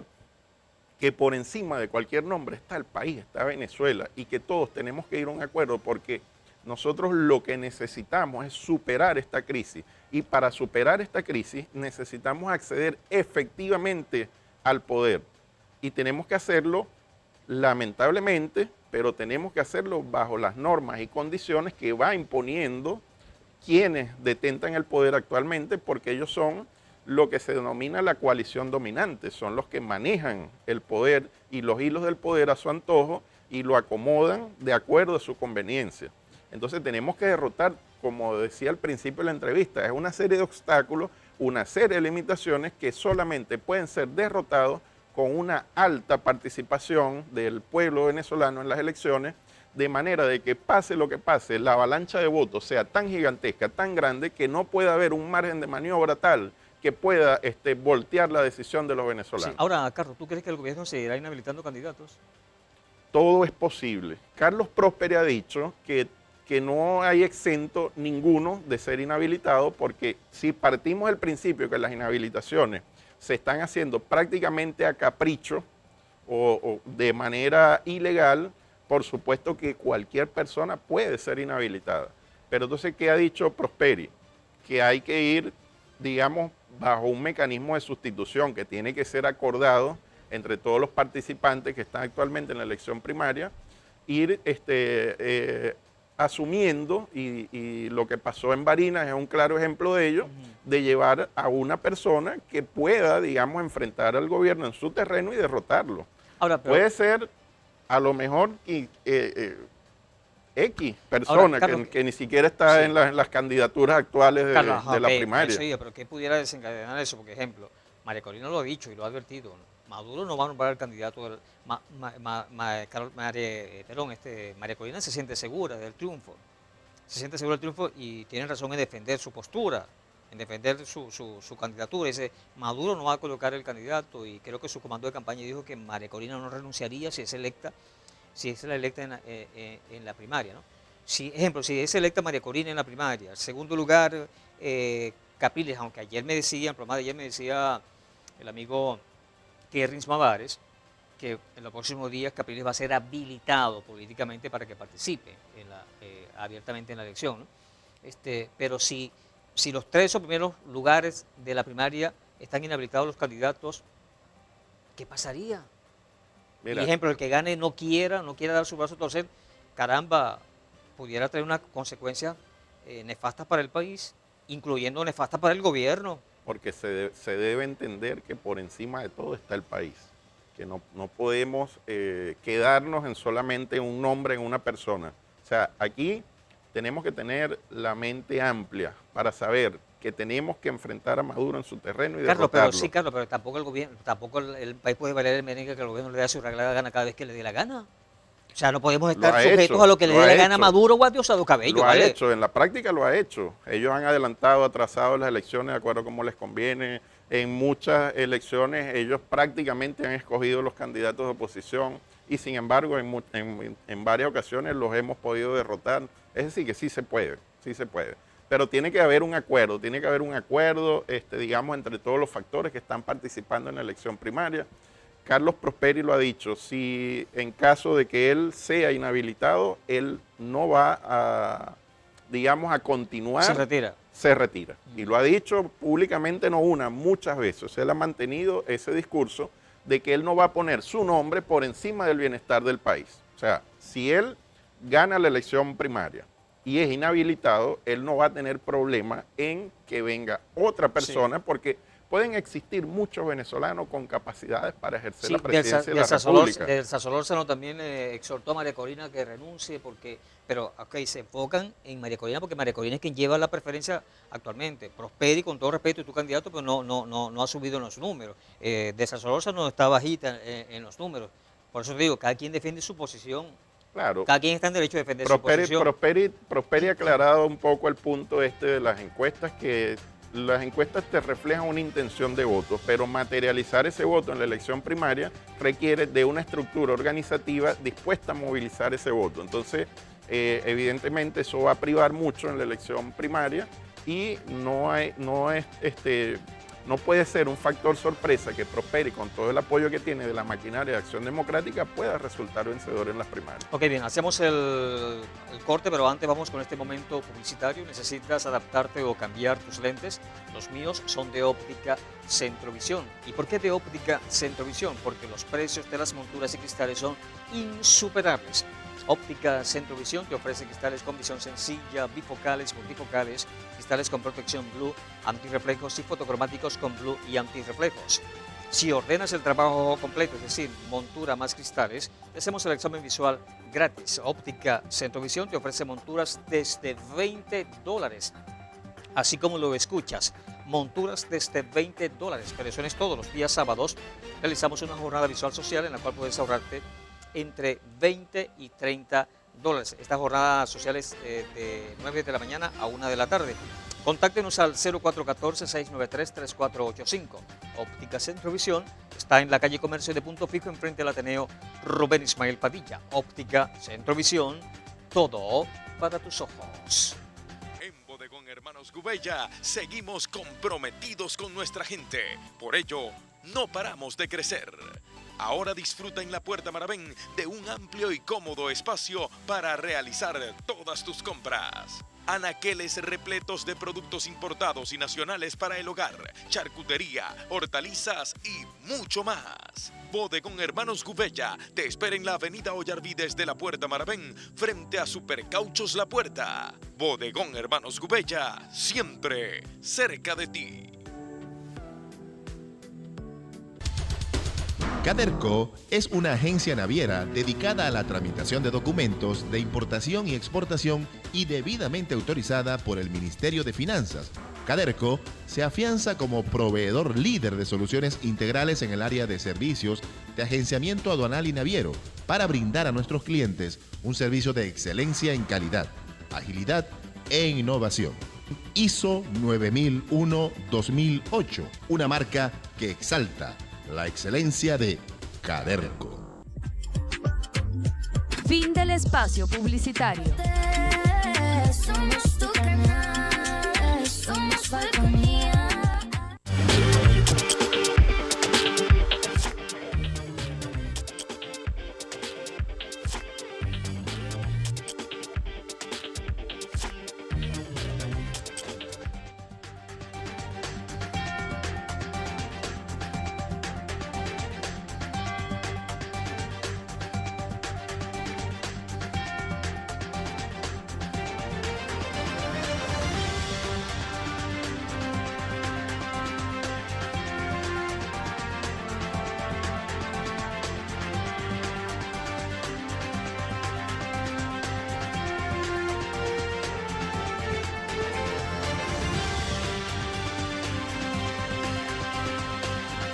que por encima de cualquier nombre está el país, está Venezuela, y que todos tenemos que ir a un acuerdo, porque nosotros lo que necesitamos es superar esta crisis, y para superar esta crisis necesitamos acceder efectivamente al poder, y tenemos que hacerlo lamentablemente, pero tenemos que hacerlo bajo las normas y condiciones que va imponiendo quienes detentan el poder actualmente, porque ellos son lo que se denomina la coalición dominante, son los que manejan el poder y los hilos del poder a su antojo y lo acomodan de acuerdo a su conveniencia. Entonces tenemos que derrotar, como decía al principio de la entrevista, es una serie de obstáculos, una serie de limitaciones que solamente pueden ser derrotados con una alta participación del pueblo venezolano en las elecciones, de manera de que pase lo que pase, la avalancha de votos sea tan gigantesca, tan grande, que no pueda haber un margen de maniobra tal que pueda voltear la decisión de los Sí. venezolanos. Ahora, Carlos, ¿tú crees que el gobierno seguirá inhabilitando candidatos? Todo es posible. Carlos Prósperi ha dicho que no hay exento ninguno de ser inhabilitado, porque si partimos del principio que las inhabilitaciones se están haciendo prácticamente a capricho o de manera ilegal, por supuesto que cualquier persona puede ser inhabilitada. Pero entonces, ¿qué ha dicho Prósperi? Que hay que ir, digamos, bajo un mecanismo de sustitución que tiene que ser acordado entre todos los participantes que están actualmente en la elección primaria, ir asumiendo, y lo que pasó en Barinas es un claro ejemplo de ello, de llevar a una persona que pueda, digamos, enfrentar al gobierno en su terreno y derrotarlo. Ahora, pero, Puede ser, a lo mejor, X persona Ahora, Carlos, que ni siquiera está sí. en las candidaturas actuales de, Carlos, ajá, de la ok, primaria. eso iba, pero ¿qué pudiera desencadenar eso? Por ejemplo, María Corina lo ha dicho y lo ha advertido. Maduro no va a nombrar el candidato. María Corina se siente segura del triunfo. Se siente segura del triunfo y tiene razón en defender su postura, en defender su candidatura. Dice, Maduro no va a colocar el candidato, y creo que su comando de campaña dijo que María Corina no renunciaría si es electa en la primaria, ¿no? Si es electa María Corina en la primaria, en segundo lugar Capriles, aunque ayer me decía, en el programa de ayer me decía el amigo Kerrins Mavares, que en los próximos días Capriles va a ser habilitado políticamente para que participe abiertamente en la elección, ¿no? Pero si los 3 o primeros lugares de la primaria están inhabilitados los candidatos, ¿qué pasaría? Mira, Por ejemplo, el que gane no quiera dar su brazo a torcer, caramba, pudiera traer unas consecuencias nefastas para el país, incluyendo nefastas para el gobierno. porque se debe entender que por encima de todo está el país, que no podemos quedarnos en solamente un nombre, en una persona. O sea, aquí tenemos que tener la mente amplia para saber que tenemos que enfrentar a Maduro en su terreno y derrotarlo. Carlos, pero tampoco el gobierno, tampoco el país puede valer el merengue que el gobierno le dé su regalada gana cada vez que le dé la gana. O sea, no podemos estar sujetos a lo que le dé la gana a Maduro o a Diosdado Cabello. Lo ¿vale? ha hecho, en la práctica lo ha hecho. Ellos han adelantado, atrasado las elecciones de acuerdo a cómo les conviene. En muchas elecciones ellos prácticamente han escogido los candidatos de oposición y sin embargo en varias ocasiones los hemos podido derrotar. Es decir, que sí se puede, sí se puede. Pero tiene que haber un acuerdo, digamos, entre todos los factores que están participando en la elección primaria. Carlos Prósperi lo ha dicho, si en caso de que él sea inhabilitado, él no va a, digamos, a continuar. Se retira. Se retira. Y lo ha dicho públicamente, no una, muchas veces. Él ha mantenido ese discurso de que él no va a poner su nombre por encima del bienestar del país. O sea, si él gana la elección primaria y es inhabilitado, él no va a tener problema en que venga otra persona, porque pueden existir muchos venezolanos con capacidades para ejercer la presidencia de la República. Delsa Solórzano también exhortó a María Corina que renuncie, pero se enfocan en María Corina porque María Corina es quien lleva la preferencia actualmente. Prósperi, con todo respeto, es tu candidato, pero no ha subido en los números. Delsa Solórzano está bajita en los números. Por eso te digo, cada quien defiende su posición. Claro. Cada quien está en derecho a defender su posición. Prósperi ha aclarado un poco el punto de las encuestas, que las encuestas te reflejan una intención de voto, pero materializar ese voto en la elección primaria requiere de una estructura organizativa dispuesta a movilizar ese voto. Entonces, evidentemente eso va a privar mucho en la elección primaria y no puede ser un factor sorpresa que Prósperi, con todo el apoyo que tiene de la maquinaria de Acción Democrática, pueda resultar vencedor en las primarias. Ok, bien, hacemos el corte, pero antes vamos con este momento publicitario. Necesitas adaptarte o cambiar tus lentes. Los míos son de óptica Centrovisión. ¿Y por qué de óptica Centrovisión? Porque los precios de las monturas y cristales son insuperables. Óptica Centrovisión te ofrece cristales con visión sencilla, bifocales, multifocales, cristales con protección blue, antirreflejos y fotocromáticos con blue y antirreflejos. Si ordenas el trabajo completo, es decir, montura más cristales, te hacemos el examen visual gratis. Óptica Centrovisión te ofrece monturas desde $20, así como lo escuchas. Monturas desde $20, pero eso no es todo. Los días sábados realizamos una jornada visual social en la cual puedes ahorrarte entre $20 y $30. Estas jornadas sociales de 9 de la mañana a 1 de la tarde. Contáctenos al 0414-693-3485. Óptica Centrovisión está en la calle Comercio de Punto Fijo, enfrente al Ateneo Rubén Ismael Padilla. Óptica Centrovisión, todo para tus ojos. En Bodegón Hermanos Gubella seguimos comprometidos con nuestra gente. Por ello, no paramos de crecer. Ahora disfruta en la Puerta Maravén de un amplio y cómodo espacio para realizar todas tus compras. Anaqueles repletos de productos importados y nacionales para el hogar, charcutería, hortalizas y mucho más. Bodegón Hermanos Gubella te espera en la avenida Ollarvides de la Puerta Maravén, frente a Supercauchos La Puerta. Bodegón Hermanos Gubella, siempre cerca de ti. Caderco es una agencia naviera dedicada a la tramitación de documentos de importación y exportación y debidamente autorizada por el Ministerio de Finanzas. Caderco se afianza como proveedor líder de soluciones integrales en el área de servicios de agenciamiento aduanal y naviero para brindar a nuestros clientes un servicio de excelencia en calidad, agilidad e innovación. ISO 9001-2008, una marca que exalta la excelencia de Caderco. Fin del espacio publicitario. Somos tu canal, somos Falconía.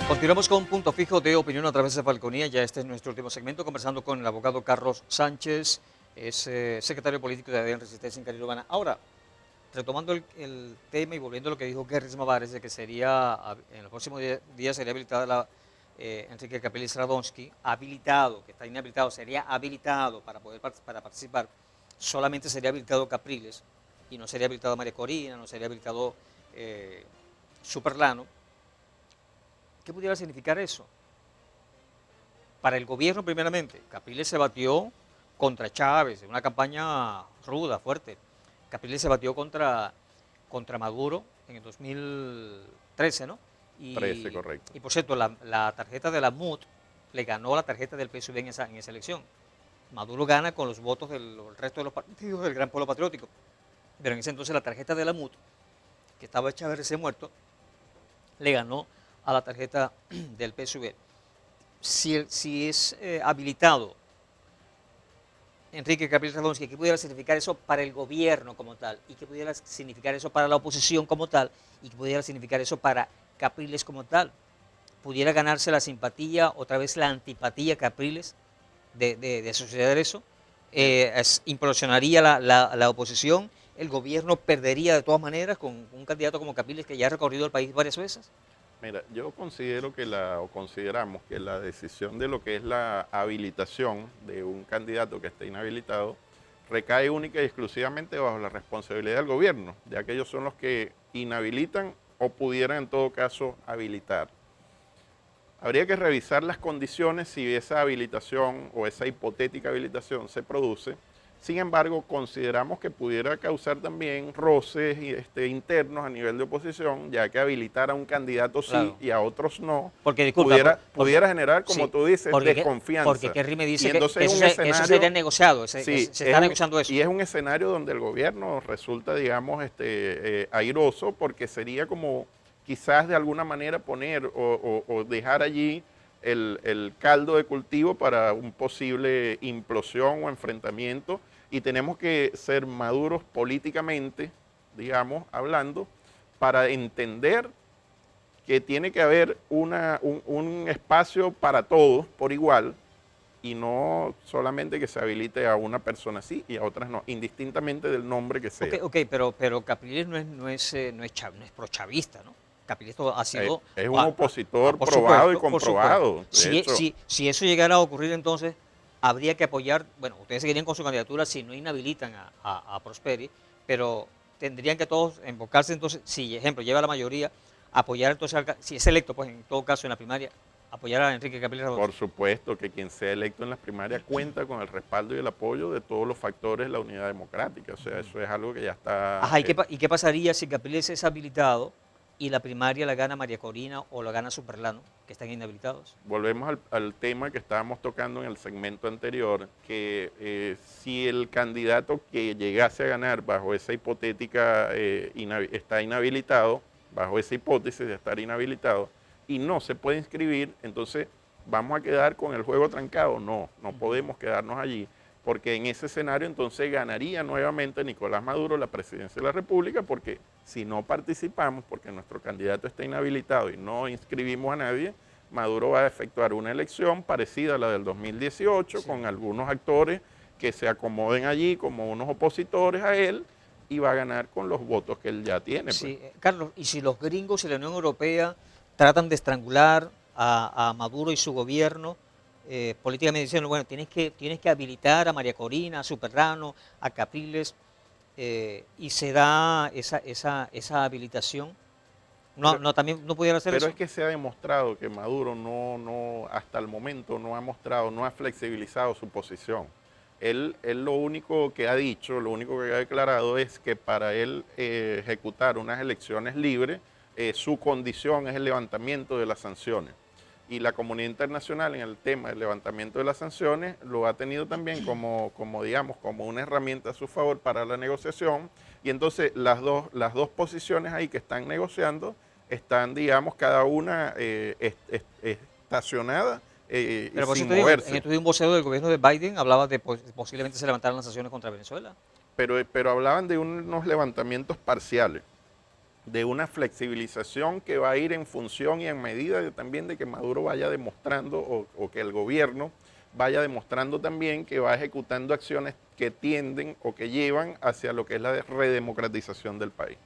Continuamos con Punto Fijo de Opinión a través de Falconía. Ya este es nuestro último segmento, conversando con el abogado Carlos Sánchez, es secretario político de ADN Resistencia en Calidad Urbana. Ahora, retomando el tema y volviendo a lo que dijo Gerris Mavares, de que sería, en los próximos días sería habilitada Enrique Capriles Radonsky, habilitado, que está inhabilitado, sería habilitado para poder para participar, solamente sería habilitado Capriles, y no sería habilitado María Corina, no sería habilitado Superlano. ¿Qué pudiera significar eso? Para el gobierno, primeramente, Capriles se batió contra Chávez, en una campaña ruda, fuerte. Capriles se batió contra Maduro en el 2013, ¿no? 13, correcto. Y por cierto, la tarjeta de la MUD le ganó la tarjeta del PSUV en esa elección. Maduro gana con los votos del resto de los partidos del Gran Pueblo Patriótico. Pero en ese entonces la tarjeta de la MUD, que estaba Chávez recién muerto, le ganó a la tarjeta del PSUV. Si es habilitado Enrique Capriles Radonsky, ¿qué pudiera significar eso para el gobierno como tal? ¿Y qué pudiera significar eso para la oposición como tal? ¿Y qué pudiera significar eso para Capriles como tal? ¿Pudiera ganarse la simpatía, otra vez la antipatía Capriles de suceder eso? ¿Implosionaría la oposición? ¿El gobierno perdería de todas maneras con un candidato como Capriles, que ya ha recorrido el país varias veces? Mira, yo considero consideramos que la decisión de lo que es la habilitación de un candidato que esté inhabilitado recae única y exclusivamente bajo la responsabilidad del gobierno, ya que ellos son los que inhabilitan o pudieran en todo caso habilitar. Habría que revisar las condiciones si esa habilitación o esa hipotética habilitación se produce. Sin embargo, consideramos que pudiera causar también roces internos a nivel de oposición, ya que habilitar a un candidato sí, claro, y a otros no, porque, disculpa, pudiera generar, como sí, tú dices, desconfianza. Porque Kerry me dice que eso sería negociado, se está negociando eso. Y es un escenario donde el gobierno resulta, digamos, airoso, porque sería como quizás de alguna manera poner o dejar allí el caldo de cultivo para un posible implosión o enfrentamiento. Y tenemos que ser maduros políticamente, digamos, hablando, para entender que tiene que haber un espacio para todos por igual, y no solamente que se habilite a una persona sí y a otras no, indistintamente del nombre que sea. Ok, pero Capriles no es prochavista, ¿no? Capriles ha sido... Es un opositor por probado supuesto, y comprobado. Si eso llegara a ocurrir, entonces habría que apoyar, bueno, ustedes seguirían con su candidatura si no inhabilitan a Prosperi, pero tendrían que todos enfocarse entonces, si ejemplo lleva la mayoría, apoyar entonces, si es electo, pues en todo caso en la primaria, apoyar a Enrique Capriles Radboud. Por supuesto que quien sea electo en las primarias cuenta con el respaldo y el apoyo de todos los factores de la unidad democrática. O sea, eso es algo que ya está... Ajá, ¿y qué pasaría si Capriles es habilitado y la primaria la gana María Corina o la gana Superlano, que están inhabilitados? Volvemos al tema que estábamos tocando en el segmento anterior, que si el candidato que llegase a ganar bajo esa hipotética está inhabilitado, bajo esa hipótesis de estar inhabilitado, y no se puede inscribir, entonces vamos a quedar con el juego trancado. No podemos quedarnos allí, porque en ese escenario entonces ganaría nuevamente Nicolás Maduro la presidencia de la República, porque si no participamos, porque nuestro candidato está inhabilitado y no inscribimos a nadie, Maduro va a efectuar una elección parecida a la del 2018, sí, con algunos actores que se acomoden allí como unos opositores a él, y va a ganar con los votos que él ya tiene. Sí, pues. Carlos, y si los gringos y la Unión Europea tratan de estrangular a Maduro y su gobierno, políticamente diciendo, bueno, tienes que habilitar a María Corina, a Superlano, a Capriles, y se da esa habilitación. También no pudiera hacer eso. Pero es que se ha demostrado que Maduro hasta el momento no ha flexibilizado su posición. Él lo único que ha dicho, lo único que ha declarado es que para él ejecutar unas elecciones libres, su condición es el levantamiento de las sanciones. Y la comunidad internacional en el tema del levantamiento de las sanciones lo ha tenido también como una herramienta a su favor para la negociación. Y entonces las dos posiciones ahí que están negociando están, digamos, cada una estacionada pero sin moverse. En esto de un vocero del gobierno de Biden hablaba de posiblemente se levantaran las sanciones contra Venezuela. Pero hablaban de unos levantamientos parciales, de una flexibilización que va a ir en función y en medida también de que Maduro vaya demostrando o que el gobierno vaya demostrando también que va ejecutando acciones que tienden o que llevan hacia lo que es la redemocratización del país.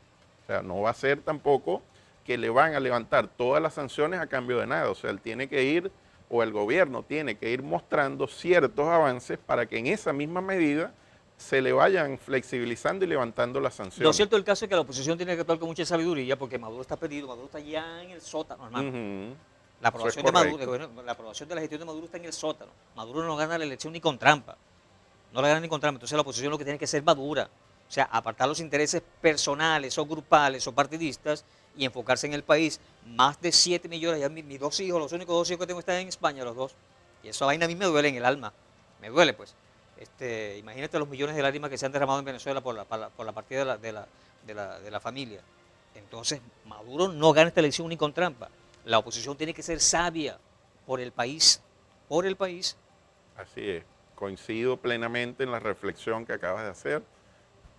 O sea, no va a ser tampoco que le van a levantar todas las sanciones a cambio de nada. O sea, él tiene que ir, o el gobierno tiene que ir mostrando ciertos avances para que en esa misma medida se le vayan flexibilizando y levantando las sanciones. Lo cierto del caso es que la oposición tiene que actuar con mucha sabiduría porque Maduro está perdido, Maduro está ya en el sótano, hermano. La aprobación de Maduro, la aprobación de la gestión de Maduro está en el sótano. Maduro no gana la elección ni con trampa. No la gana ni con trampa. Entonces la oposición lo que tiene que ser madura. O sea, apartar los intereses personales o grupales o partidistas y enfocarse en el país. Más de 7 millones, ya mis 2 hijos, los únicos 2 hijos que tengo están en España, los 2. Y esa vaina a mí me duele en el alma. Me duele, pues. Imagínate los millones de lágrimas que se han derramado en Venezuela por la partida de la familia. Entonces, Maduro no gana esta elección ni con trampa. La oposición tiene que ser sabia por el país. Por el país. Así es. Coincido plenamente en la reflexión que acabas de hacer.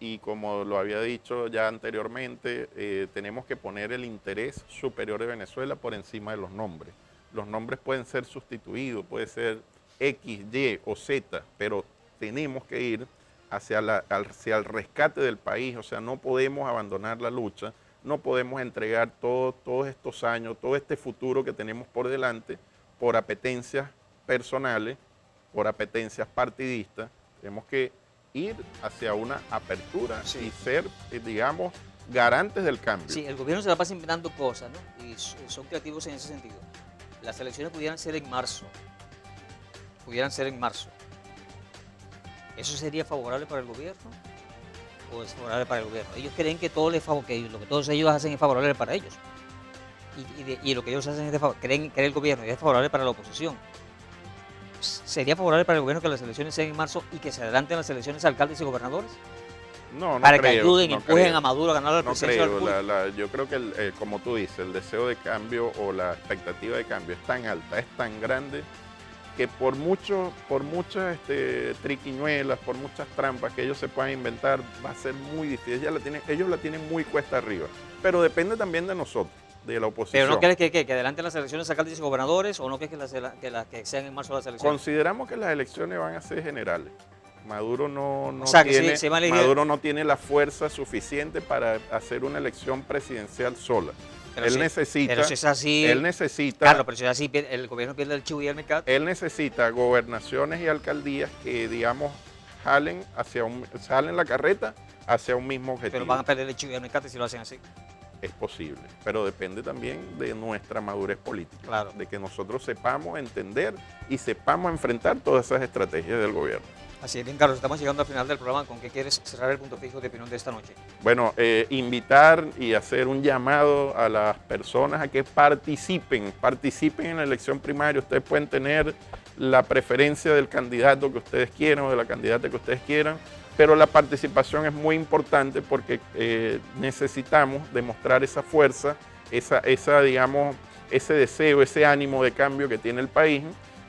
Y como lo había dicho ya anteriormente, tenemos que poner el interés superior de Venezuela por encima de los nombres. Los nombres pueden ser sustituidos, puede ser X, Y o Z, pero tenemos que ir hacia el rescate del país. O sea, no podemos abandonar la lucha, no podemos entregar todos estos años, todo este futuro que tenemos por delante por apetencias personales, por apetencias partidistas. Tenemos que ir hacia una apertura y ser, digamos, garantes del cambio. Sí, el gobierno se la pasa inventando cosas, ¿no? Y son creativos en ese sentido. Las elecciones pudieran ser en marzo. ¿Eso sería favorable para el gobierno o desfavorable para el gobierno? Ellos creen que todo que lo que todos ellos hacen es favorable para ellos. Y lo que ellos hacen es creen el gobierno y es favorable para la oposición. ¿Sería favorable para el gobierno que las elecciones sean en marzo y que se adelanten las elecciones a alcaldes y gobernadores? No para creo, que ayuden, no empujen creo. a Maduro a ganar la presidencia del República. Yo creo que, como tú dices, el deseo de cambio o la expectativa de cambio es tan alta, es tan grande, que por muchas triquiñuelas, por muchas trampas que ellos se puedan inventar, va a ser muy difícil. Ellos la tienen muy cuesta arriba. Pero depende también de nosotros. de la oposición. ¿Pero no crees que adelanten las elecciones alcaldes y gobernadores o no crees que sean en marzo las elecciones? Consideramos que las elecciones van a ser generales. Maduro O sea, que tiene, se va a elegir- Maduro no tiene la fuerza suficiente para hacer una elección presidencial sola. Pero Él si- necesita, pero si es así, él necesita, Carlos, pero si es así, el gobierno pierde el chivo y el mercado. él necesita gobernaciones y alcaldías que, digamos, jalen la carreta hacia un mismo objetivo. Pero van a perder el chivo y el mercado si lo hacen así. Es posible, pero depende también de nuestra madurez política, Claro. de que nosotros sepamos entender y sepamos enfrentar todas esas estrategias del gobierno. Así es, bien, Carlos, estamos llegando al final del programa. ¿Con qué quieres cerrar el punto fijo de opinión de esta noche? Bueno, invitar y hacer un llamado a las personas a que participen en la elección primaria. Ustedes pueden tener la preferencia del candidato que ustedes quieran o de la candidata que ustedes quieran, pero la participación es muy importante porque necesitamos demostrar esa fuerza, digamos, ese deseo, ese ánimo de cambio que tiene el país.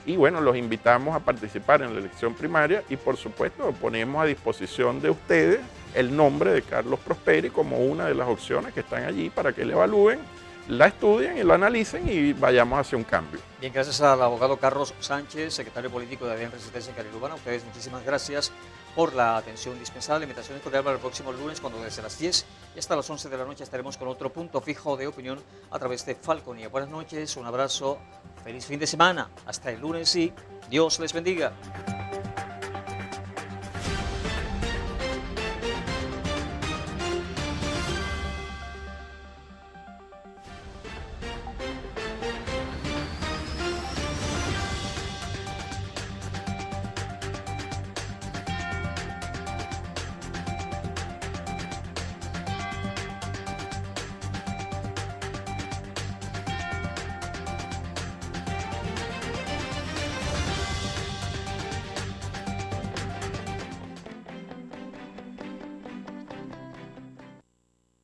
Y bueno, los invitamos a participar en la elección primaria y por supuesto ponemos a disposición de ustedes el nombre de Carlos Prosperi como una de las opciones que están allí para que la evalúen, la estudien y la analicen y vayamos hacia un cambio. Bien, gracias al abogado Carlos Sánchez, secretario político de ADN Resistencia en Carilubana. A ustedes muchísimas gracias por la atención dispensada. La invitación es cordial para el próximo lunes, cuando desde las 10 y hasta las 11 de la noche estaremos con otro punto fijo de opinión a través de Falconía. Buenas noches, un abrazo, feliz fin de semana. Hasta el lunes y Dios les bendiga.